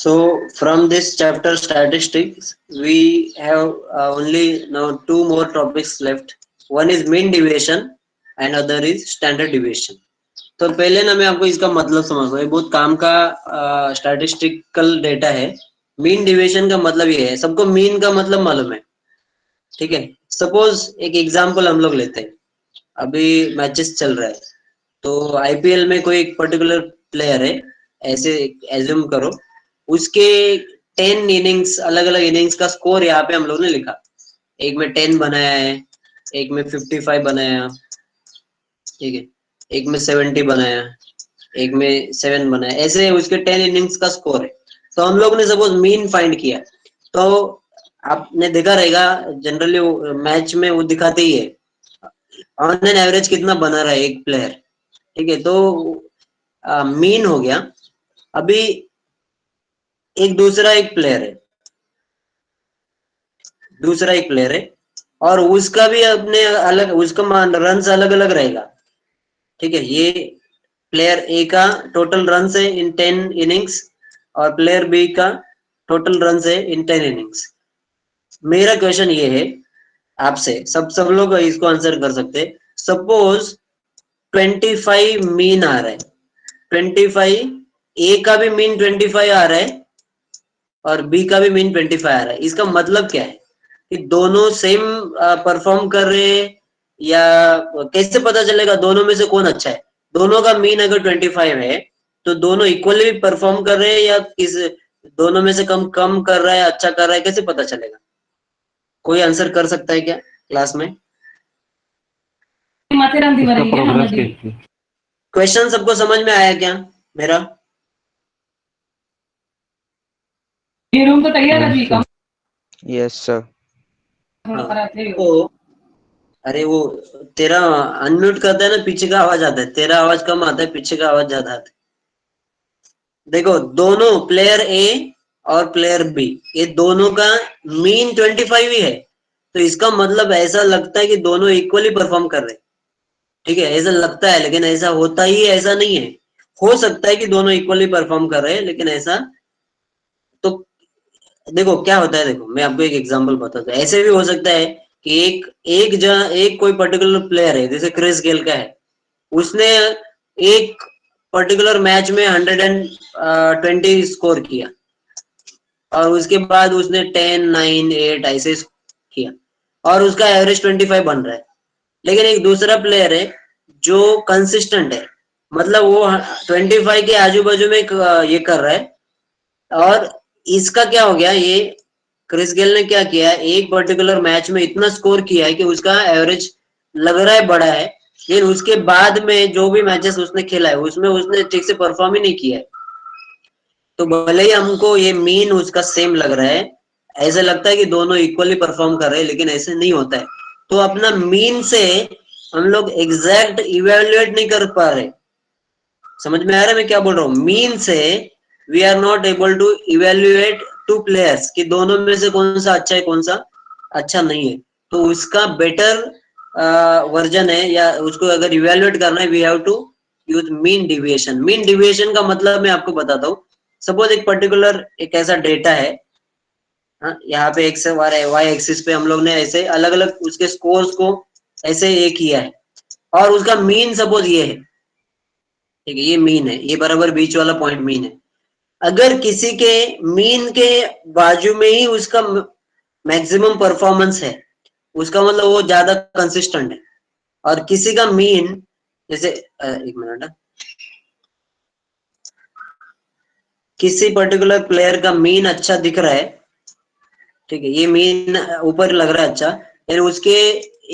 So from this chapter statistics, we have only now two more topics left. One is mean deviation and other is standard deviation. तो पहले ना मैं आपको इसका मतलब समझाऊं, ये बहुत काम का स्टैटिस्टिकल डेटा है। मीन डिविएशन का मतलब ये है, सबको मीन का मतलब मालूम है, ठीक है। सपोज एक एग्जांपल हम लोग लेते हैं, अभी मैचेस चल रहा है, तो आईपीएल में कोई एक पर्टिकुलर प्लेयर है, ऐसे एज्यूम करो, उसके 10 इनिंग्स, अलग अलग इनिंग्स का स्कोर यहाँ पे हम लोग ने लिखा। एक में 10 बनाया है, एक में 55 बनाया, ठीक है, एक में 70 बनाया, एक में 7 बनाया, ऐसे उसके 10 इनिंग्स का स्कोर है। तो हम लोग ने सपोज मीन फाइंड किया, तो आपने देखा रहेगा जनरली मैच में वो दिखाते ही है ऑन एन एवरेज कितना बना रहा है एक प्लेयर, ठीक है। तो मीन हो गया। अभी एक दूसरा एक प्लेयर है और उसका भी अपने अलग, उसका रन अलग अलग रहेगा, ठीक है। ये प्लेयर ए का टोटल रन है इन 10 इनिंग्स और प्लेयर बी का टोटल रन है इन 10 इनिंग्स। मेरा क्वेश्चन ये है आपसे, सब लोग इसको आंसर कर सकते हैं। सपोज 25 मीन आ रहा है, 25, ए का भी मीन 25 आ रहा है और बी का भी मीन 25 आ रहा है। इसका मतलब क्या है कि दोनों सेम परफॉर्म कर रहे हैं, या कैसे पता चलेगा दोनों में से कौन अच्छा है? दोनों का मीन अगर 25 है तो दोनों इक्वली परफॉर्म कर रहे हैं, या किस दोनों में से कम कम कर रहा है, अच्छा कर रहा है, कैसे पता चलेगा? कोई आंसर कर सकता है क्या क्लास में? क्वेश्चन सबको समझ में आया क्या मेरा? ये रूम तो तैयार है जी कम। Yes sir. तो अरे वो तेरा अनम्यूट करता है ना, पीछे का आवाज आता है, तेरा आवाज कम आता है, पीछे का आवाज ज्यादा आता है। देखो दोनों प्लेयर ए और प्लेयर बी, ये दोनों का मीन 25 ही है, तो इसका मतलब ऐसा लगता है कि दोनों इक्वली परफॉर्म कर रहे हैं, ठीक है। ऐसा लगता है, लेकिन ऐसा होता ही ऐसा नहीं है। हो सकता है कि दोनों इक्वली परफॉर्म कर रहे हैं, लेकिन ऐसा, तो देखो क्या होता है, देखो मैं आपको एक एग्जांपल बताता हूँ। ऐसे भी हो सकता है कि एक कोई पर्टिकुलर प्लेयर है, जैसे क्रिस गेल का है, उसने एक पर्टिकुलर मैच में 120 स्कोर किया और उसके बाद उसने 10, 9, 8 ऐसे किया और उसका एवरेज 25 बन रहा है। लेकिन एक दूसरा प्लेयर है जो कंसिस्टेंट है, मतलब वो 25 के आजू बाजू में ये कर रहा है, और इसका क्या हो गया, ये क्रिस गेल ने क्या किया, एक पर्टिकुलर मैच में इतना स्कोर किया है कि उसका एवरेज लग रहा है बड़ा है, लेकिन उसके बाद में जो भी मैचेस उसने खेला है उसमें उसने ठीक से परफॉर्म ही नहीं किया है। तो भले ही हमको ये मीन उसका सेम लग रहा है, ऐसा लगता है कि दोनों इक्वली परफॉर्म कर रहे हैं, लेकिन ऐसे नहीं होता है। तो अपना मीन से हम लोग एग्जैक्ट इवेल्युएट नहीं कर पा रहे। समझ में आ रहा है मैं क्या बोल रहा हूँ? मीन से we are not able to evaluate two players कि दोनों में से कौन सा अच्छा है, कौन सा अच्छा नहीं है। तो उसका बेटर वर्जन है, या उसको अगर इवेल्युएट करना है, we have to use mean deviation. Mean deviation का मतलब मैं आपको बताता हूँ। सपोज एक पर्टिकुलर एक ऐसा डेटा है, यहाँ पे एक्स वाई एक्सिस पे हम लोग ने ऐसे अलग अलग उसके स्कोर्स को ऐसे ये किया है, और उसका मीन सपोज ये है, ठीक है, ये मीन है, ये बराबर बीच वाला पॉइंट मीन है। अगर किसी के मीन के बाजू में ही उसका मैक्सिमम परफॉर्मेंस है, उसका मतलब वो ज्यादा कंसिस्टेंट है। और किसी का मीन, जैसे एक मिनट, किसी पर्टिकुलर प्लेयर का मीन अच्छा दिख रहा है, ठीक है, ये मीन ऊपर लग रहा है अच्छा, लेकिन उसके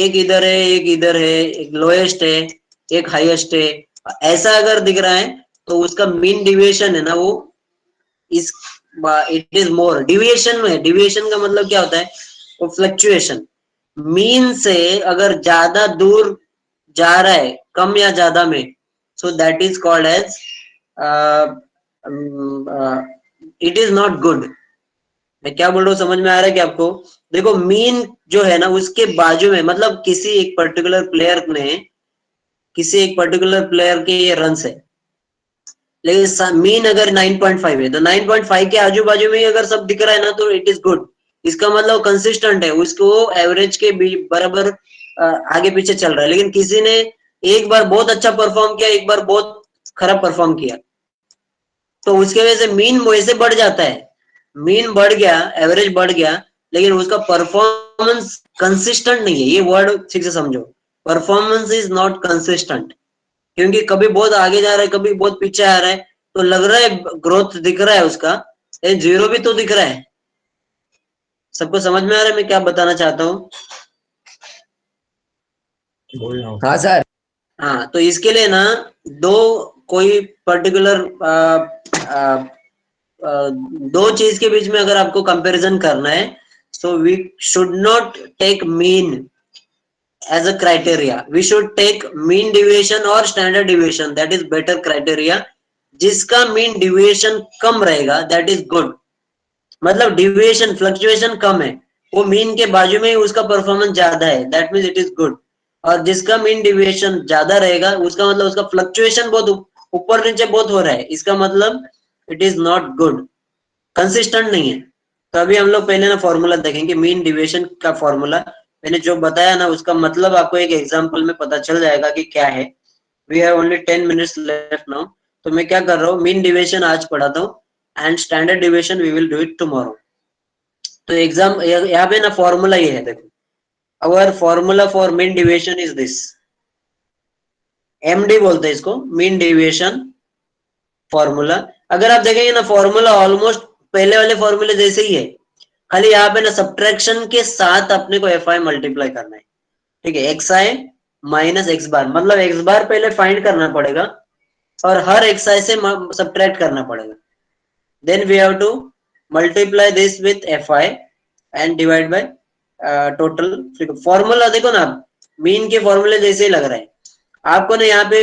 एक इधर है, एक इधर है, एक लोएस्ट है, एक हाईएस्ट है, ऐसा अगर दिख रहा है तो उसका मीन डिविएशन है ना, वो इस इट इज मोर डिविएशन में। डिविएशन का मतलब क्या होता है? वो फ्लक्चुएशन। मीन से अगर ज्यादा दूर जा रहा है, कम या ज्यादा में, so that is called as it is not good. मैं क्या बोल रहा हूँ, समझ में आ रहा है कि आपको? देखो मीन जो है ना, उसके बाजू में, मतलब किसी एक पर्टिकुलर प्लेयर के ये रन है, लेकिन मीन अगर 9.5 है तो 9.5 के आजू बाजू में ही अगर सब दिख रहा है ना तो इट इज गुड। इसका मतलब कंसिस्टेंट है, उसको एवरेज के बराबर आगे पीछे चल रहा है। लेकिन किसी ने एक बार बहुत अच्छा परफॉर्म किया, एक बार बहुत खराब परफॉर्म किया, तो उसके वजह से मीन वैसे बढ़ जाता है। मीन बढ़ गया, एवरेज बढ़ गया, लेकिन उसका परफॉर्मेंस कंसिस्टेंट नहीं है। ये वर्ड ठीक से समझो, परफॉर्मेंस इज नॉट कंसिस्टेंट। क्योंकि कभी बहुत आगे जा रहा है, कभी बहुत पीछे आ रहा है, तो लग रहा है ग्रोथ दिख रहा है उसका, लेकिन जीरो भी तो दिख रहा है। सबको समझ में आ रहा है मैं क्या बताना चाहता हूँ? बोल रहा हूँ हाँ सर। हाँ, तो इसके लिए ना दो कोई पर्टिकुलर दो चीज के बीच में अगर आपको कंपैरिजन करना है, so we should not take mean as a criteria. We should take mean deviation or standard deviation, that is better criteria. जिसका mean deviation कम रहेगा that is good, मतलब deviation फ्लक्चुएशन कम है, वो मीन के बाजू में ही उसका परफॉर्मेंस ज्यादा है, that means it is good. और जिसका मीन डिविएशन ज्यादा रहेगा उसका मतलब उसका फ्लक्चुएशन बहुत ऊपर नीचे बहुत हो रहा है, इसका मतलब it is not good, consistent नहीं है। तो अभी हम लोग पहले ना फॉर्मूला देखेंगे, मीन डिविएशन का फॉर्मूला मैंने जो बताया ना उसका मतलब आपको एक एग्जांपल में पता चल जाएगा कि क्या है। We have only 10 minutes left now, तो मैं क्या कर रहा हूँ, मीन डिविएशन आज पढ़ाता हूँ and standard deviation we will do it tomorrow. तो एग्जाम यहाँ पे ना फॉर्मूला ये है, देखो our formula for mean deviation is this, MD बोलते हैं इसको, मीन डिविएशन फॉर्मूला। अगर आप देखेंगे ना फॉर्मूला ऑलमोस्ट पहले वाले फॉर्मूले जैसे ही है, खाली यहाँ पे ना सब्ट्रैक्शन के साथ अपने को एफ आई मल्टीप्लाई करना है, ठीक है, एक्स आई माइनस एक्स बार, मतलब एक्स बार पहले फाइंड करना पड़ेगा और हर एक्स आई से सब्ट्रैक्ट करना पड़ेगा, then we have to multiply this with F I and divide by total. Formula देखो ना, मीन के फॉर्मूले जैसे ही लग रहा है आपको ना। यहाँ पे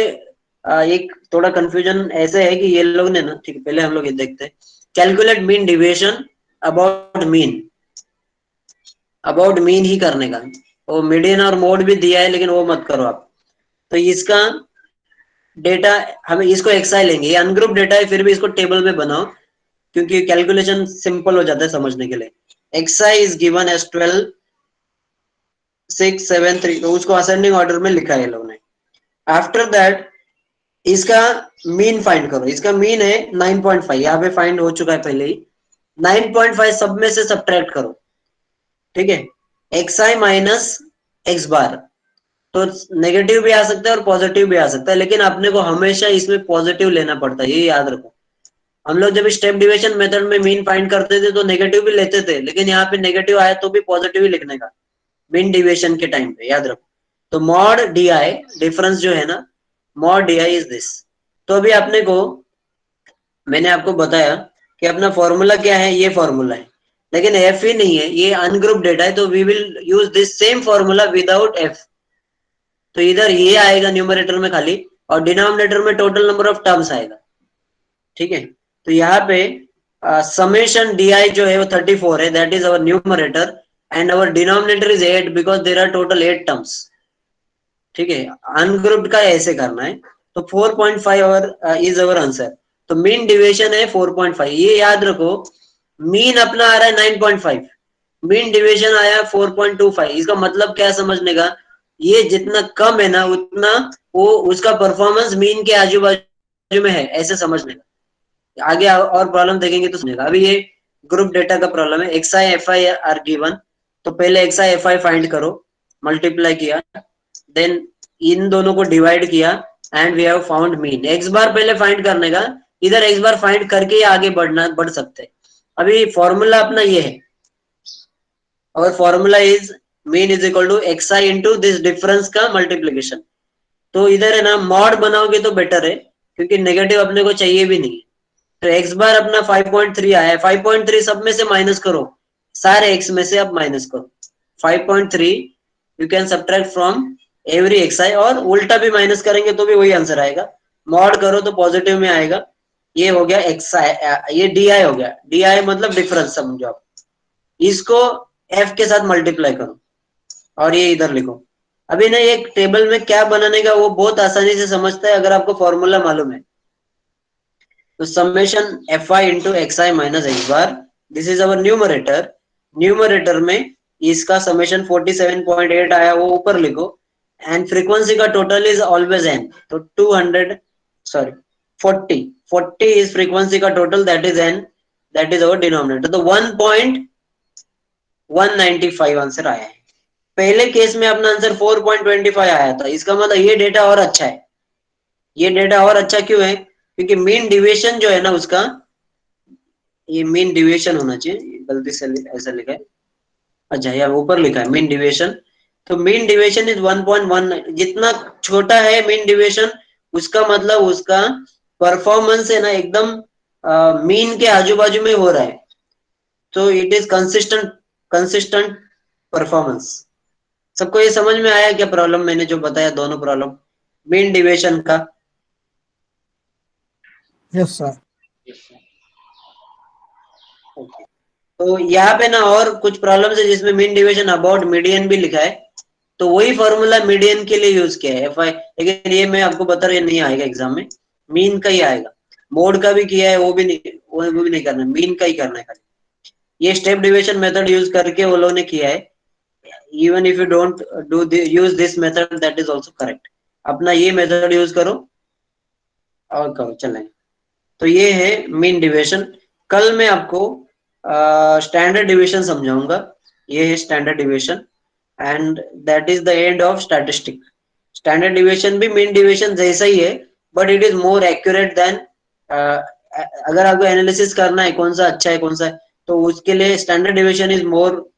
एक थोड़ा कंफ्यूजन ऐसे है कि ये लोग ने ना, ठीक है पहले हम लोग ये देखते हैं, calculate mean deviation about mean he करने का, वो मीडियन और मोड भी दिया है लेकिन वो मत करो आप। तो इसका डेटा हमें इसको एक्सआई लेंगे, ये अनग्रुप डेटा है फिर भी इसको टेबल में बनाओ क्योंकि कैलकुलेशन सिंपल हो जाता है समझने के लिए। एक्सआई इज गिवन एज 12 6 7 3, तो उसको असेंडिंग ऑर्डर में लिखा है लोगों ने। आफ्टर दैट इसका मीन फाइंड करो, इसका मीन है 9.5, यहाँ पे फाइंड हो चुका है पहले ही। 9.5 सब में से सब्ट्रैक्ट करो, ठीक है, एक्स आई माइनस एक्स बार, तो नेगेटिव भी आ सकता है और पॉजिटिव भी आ सकता है, लेकिन अपने को हमेशा इसमें पॉजिटिव लेना पड़ता है, ये याद रखो। हम लोग जब स्टेप डिविजन मेथड में मीन फाइंड करते थे तो नेगेटिव भी लेते थे, लेकिन यहाँ पे नेगेटिव आया तो भी पॉजिटिव ही लिखने का मीन डिविएशन के टाइम पे, याद रखो। तो मॉड डी आई डिफरेंस जो है ना, mod D I is this. तो अभी अपने को मैंने आपको बताया कि अपना फॉर्मूला क्या है, ये फॉर्मूला है, लेकिन एफ ही नहीं है, ये अनग्रुप डेटा है, तो we will use this same formula without F. तो इधर ये आएगा न्यूमरेटर में खाली और डिनोमिनेटर में टोटल नंबर ऑफ टर्म्स आएगा, ठीक है। तो यहाँ पे समेशन डी आई जो है वो 34 है, that is our numerator and our denominator is 8 because there are total 8 terms, ठीक है। अनग्रुप्ड का ऐसे करना है, तो 4.5 अवर इज अवर आंसर। तो मीन डिविएशन है 4.5, ये याद रखो। मीन अपना आ रहा है 9.5, मीन डिविएशन आया 4.25, इसका मतलब क्या समझने का, ये जितना कम है ना उतना वो उसका परफॉर्मेंस मीन के आजू बाजू में है, ऐसे समझने का। आगे और प्रॉब्लम देखेंगे तो समझेगा। अभी ये ग्रुप डेटा का प्रॉब्लम है, x i f i r given, तो पहले x i f i find करो, मल्टीप्लाई किया, देन इन दोनों को डिवाइड किया and we have found mean. X bar पहले फाइंड करने का, इधर एक्स बार फाइंड करके ही आगे बढ़ सकते हैं। अभी फॉर्मूला अपना ये है, और formula is mean is equal to X I into this difference का मल्टीप्लीकेशन। तो इधर है ना मॉड बनाओगे तो बेटर है क्योंकि नेगेटिव अपने को चाहिए भी नहीं। तो एक्स बार अपना 5.3 आया है, 5.3 सब में से माइनस करो, सारे एक्स में से अब माइनस करो 5.3, you can subtract from every x i, और उल्टा भी माइनस करेंगे तो भी वही आंसर आएगा। मॉड करो तो पॉजिटिव में आएगा। ये हो गया एक्स आई, ये डी आई हो गया, डी आई मतलब डिफरेंस समझो आप। इसको एफ के साथ मल्टीप्लाई करो और ये इधर लिखो। अभी ना एक टेबल में क्या बनाने का वो बहुत आसानी से समझता है अगर आपको फॉर्मूला मालूम है। तो summation F I into x I minus x bar, this is our numerator. Numerator में इसका समेशन 47.8 आया, वो ऊपर लिखो, एंड फ्रीक्वेंसी का टोटल इज ऑलवेज एन, तो 40 इज फ्रीक्वेंसी का total, that is an, that is our denominator. तो 1.195 आंसर आया है। पहले केस में अपना आंसर 4.25 आया था, इसका मतलब ये डेटा और अच्छा है। ये डेटा और अच्छा क्यों है? क्योंकि मीन डिविएशन जो है ना उसका, ये मीन डिविएशन होना चाहिए, गलती से ऐसा लिखा है, अच्छा यार ऊपर लिखा है मीन डिविएशन। तो मीन डिविएशन इज 1.1, जितना छोटा है मीन डिविएशन, उसका मतलब उसका परफॉर्मेंस है ना एकदम मीन के आजू बाजू में हो रहा है, तो इट इज कंसिस्टेंट परफॉर्मेंस। सबको ये समझ में आया क्या प्रॉब्लम मैंने जो बताया, दोनों प्रॉब्लम मीन डिविएशन का? Yes sir. तो यहाँ पे ना और कुछ प्रॉब्लम्स है जिसमें मीन डिविएशन अबाउट मीडियन भी लिखा है, तो वही फॉर्मूला मीडियन के लिए यूज किया है एफ आई, लेकिन ये मैं आपको बता रहा, ये नहीं आएगा एग्जाम में, मीन का ही आएगा। मोड का भी किया है, वो भी नहीं करना, मीन का ही करना है खाली। ये स्टेप डिविएशन मेथड यूज करके वो लोगों ने किया है। Even if you don't do use this method, that is also correct. अपना ये मेथड यूज करो और करो, चलेंगे। तो ये है मीन डिविएशन। कल मैं आपको स्टैंडर्ड डिविएशन समझाऊंगा। ये है standard deviation, and that is the end of statistic. Standard deviation भी मीन डिविएशन जैसा ही है, but it is more accurate then, अगर आपको एनालिसिस करना है कौन सा अच्छा है कौन सा है, तो उसके लिए standard deviation is more,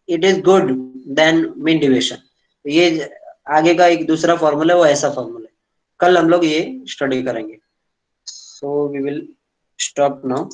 it is good then mean deviation. ये आगे का एक दूसरा फॉर्मूला है, वो ऐसा फॉर्मूला है, कल हम लोग ये स्टडी करेंगे। So we will stop now.